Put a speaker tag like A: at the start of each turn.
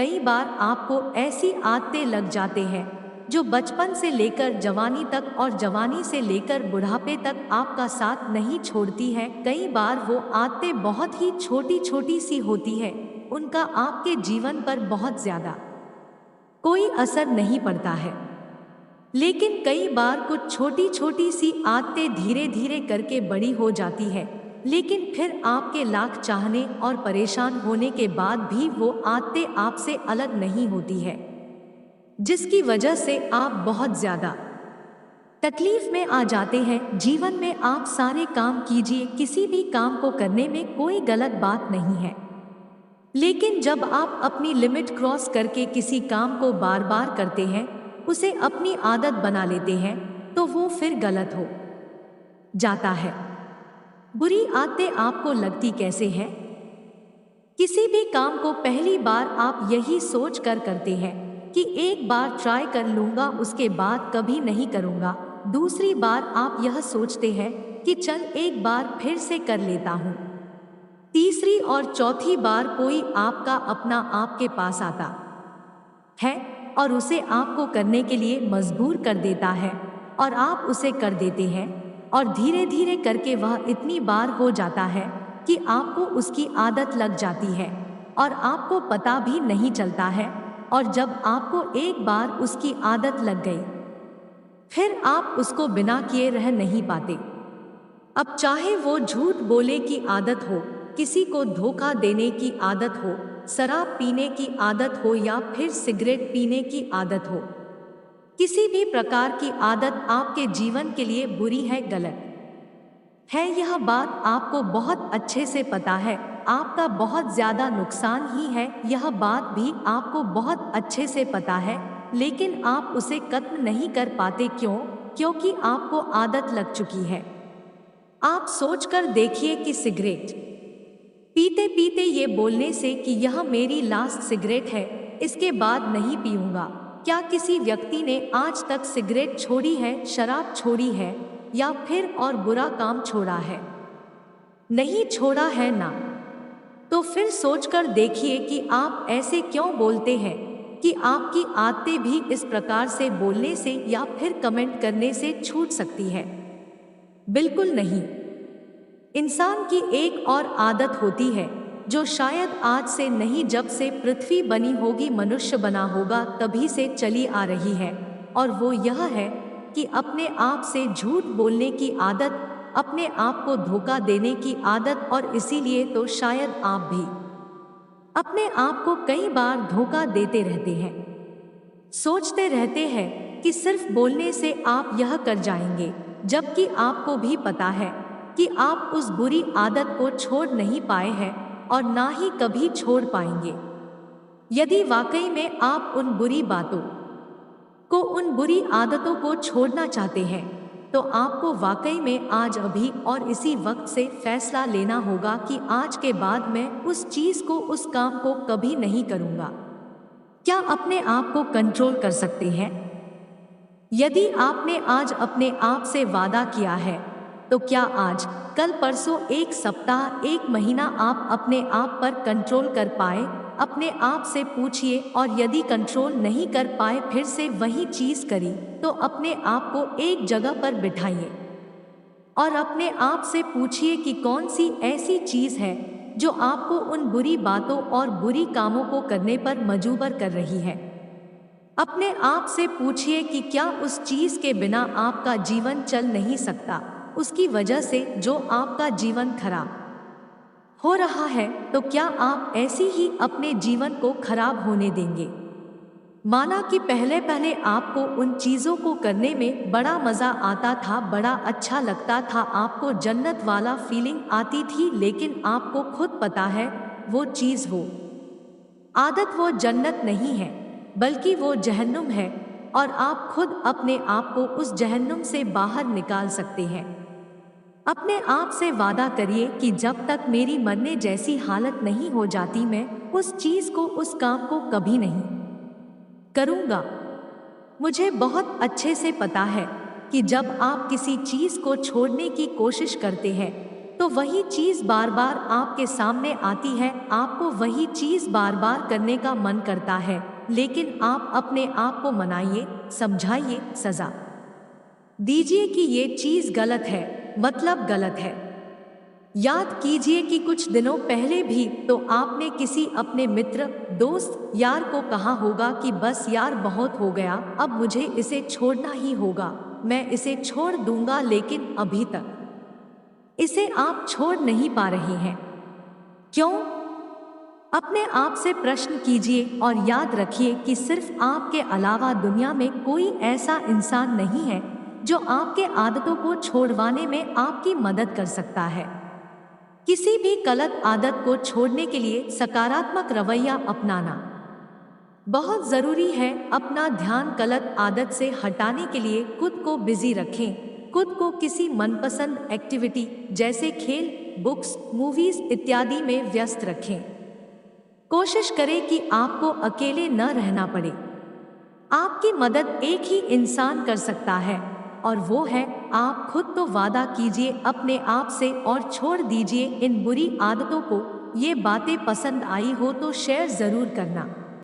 A: कई बार आपको ऐसी आदतें लग जाते हैं जो बचपन से लेकर जवानी तक और जवानी से लेकर बुढ़ापे तक आपका साथ नहीं छोड़ती है। कई बार वो आदतें बहुत ही छोटी छोटी सी होती है, उनका आपके जीवन पर बहुत ज्यादा कोई असर नहीं पड़ता है। लेकिन कई बार कुछ छोटी छोटी सी आदतें धीरे धीरे करके बड़ी हो जाती है, लेकिन फिर आपके लाख चाहने और परेशान होने के बाद भी वो आदतें आपसे अलग नहीं होती है, जिसकी वजह से आप बहुत ज्यादा तकलीफ में आ जाते हैं। जीवन में आप सारे काम कीजिए, किसी भी काम को करने में कोई गलत बात नहीं है, लेकिन जब आप अपनी लिमिट क्रॉस करके किसी काम को बार बार करते हैं, उसे अपनी आदत बना लेते हैं, तो वो फिर गलत हो जाता है। बुरी आदतें आपको लगती कैसे हैं? किसी भी काम को पहली बार आप यही सोच कर करते हैं कि एक बार ट्राई कर लूंगा, उसके बाद कभी नहीं करूंगा। दूसरी बार आप यह सोचते हैं कि चल एक बार फिर से कर लेता हूं। तीसरी और चौथी बार कोई आपका अपना आपके पास आता है और उसे आपको करने के लिए मजबूर कर देता है, और आप उसे कर देते हैं, और धीरे धीरे करके वह इतनी बार हो जाता है कि आपको उसकी आदत लग जाती है और आपको पता भी नहीं चलता है। और जब आपको एक बार उसकी आदत लग गई, फिर आप उसको बिना किए रह नहीं पाते। अब चाहे वो झूठ बोले की आदत हो, किसी को धोखा देने की आदत हो, शराब पीने की आदत हो या फिर सिगरेट पीने की आदत हो, किसी भी प्रकार की आदत आपके जीवन के लिए बुरी है, गलत है। यह बात आपको बहुत अच्छे से पता है, आपका बहुत ज्यादा नुकसान ही है, यह बात भी आपको बहुत अच्छे से पता है, लेकिन आप उसे खत्म नहीं कर पाते। क्यों? क्योंकि आपको आदत लग चुकी है। आप सोचकर देखिए कि सिगरेट पीते पीते ये बोलने से कि यह मेरी लास्ट सिगरेट है, इसके बाद नहीं पीऊंगा, क्या किसी व्यक्ति ने आज तक सिगरेट छोड़ी है, शराब छोड़ी है या फिर और बुरा काम छोड़ा है? नहीं छोड़ा है ना। तो फिर सोचकर देखिए कि आप ऐसे क्यों बोलते हैं कि आपकी आदतें भी इस प्रकार से बोलने से या फिर कमेंट करने से छूट सकती है। बिल्कुल नहीं। इंसान की एक और आदत होती है जो शायद आज से नहीं, जब से पृथ्वी बनी होगी, मनुष्य बना होगा, तभी से चली आ रही है, और वो यह है कि अपने आप से झूठ बोलने की आदत, अपने आप को धोखा देने की आदत। और इसीलिए तो शायद आप भी अपने आप को कई बार धोखा देते रहते हैं, सोचते रहते हैं कि सिर्फ बोलने से आप यह कर जाएंगे, जबकि आपको भी पता है कि आप उस बुरी आदत को छोड़ नहीं पाए हैं और ना ही कभी छोड़ पाएंगे। यदि वाकई में आप उन बुरी बातों को, उन बुरी आदतों को छोड़ना चाहते हैं, तो आपको वाकई में आज, अभी और इसी वक्त से फैसला लेना होगा कि आज के बाद मैं उस चीज को, उस काम को कभी नहीं करूंगा। क्या अपने आप को कंट्रोल कर सकते हैं? यदि आपने आज अपने आप से वादा किया है, तो क्या आज, कल, परसों, एक सप्ताह, एक महीना आप अपने आप पर कंट्रोल कर पाए? अपने आप से पूछिए, और यदि कंट्रोल नहीं कर पाए, फिर से वही चीज करी, तो अपने आप को एक जगह पर बिठाइए और अपने आप से पूछिए कि कौन सी ऐसी चीज है जो आपको उन बुरी बातों और बुरी कामों को करने पर मजबूर कर रही है। अपने आप से पूछिए कि क्या उस चीज के बिना आपका जीवन चल नहीं सकता, उसकी वजह से जो आपका जीवन खराब हो रहा है, तो क्या आप ऐसी ही अपने जीवन को खराब होने देंगे? माना कि पहले पहले आपको उन चीजों को करने में बड़ा मजा आता था, बड़ा अच्छा लगता था, आपको जन्नत वाला फीलिंग आती थी, लेकिन आपको खुद पता है वो चीज, वो आदत, वो जन्नत नहीं है, बल्कि वो जहन्नुम है, और आप खुद अपने आप को उस जहन्नुम से बाहर निकाल सकते हैं। अपने आप से वादा करिए कि जब तक मेरी मरने जैसी हालत नहीं हो जाती, मैं उस चीज को, उस काम को कभी नहीं करूंगा। मुझे बहुत अच्छे से पता है कि जब आप किसी चीज को छोड़ने की कोशिश करते हैं, तो वही चीज बार बार आपके सामने आती है, आपको वही चीज बार बार करने का मन करता है, लेकिन आप अपने आप को मनाइए, समझाइए, सजा दीजिए कि ये चीज गलत है, मतलब गलत है। याद कीजिए कि कुछ दिनों पहले भी तो आपने किसी अपने मित्र, दोस्त, यार को कहा होगा कि बस यार बहुत हो गया, अब मुझे इसे छोड़ना ही होगा, मैं इसे छोड़ दूंगा, लेकिन अभी तक इसे आप छोड़ नहीं पा रहे हैं। क्यों? अपने आप से प्रश्न कीजिए और याद रखिए कि सिर्फ आपके अलावा दुनिया में कोई ऐसा इंसान नहीं है जो आपके आदतों को छोड़वाने में आपकी मदद कर सकता है। किसी भी गलत आदत को छोड़ने के लिए सकारात्मक रवैया अपनाना बहुत जरूरी है। अपना ध्यान गलत आदत से हटाने के लिए खुद को बिजी रखें। खुद को किसी मनपसंद एक्टिविटी जैसे खेल, बुक्स, मूवीज इत्यादि में व्यस्त रखें। कोशिश करें कि आपको अकेले न रहना पड़े। आपकी मदद एक ही इंसान कर सकता है और वो है आप खुद। तो वादा कीजिए अपने आप से और छोड़ दीजिए इन बुरी आदतों को। ये बातें पसंद आई हो तो शेयर जरूर करना।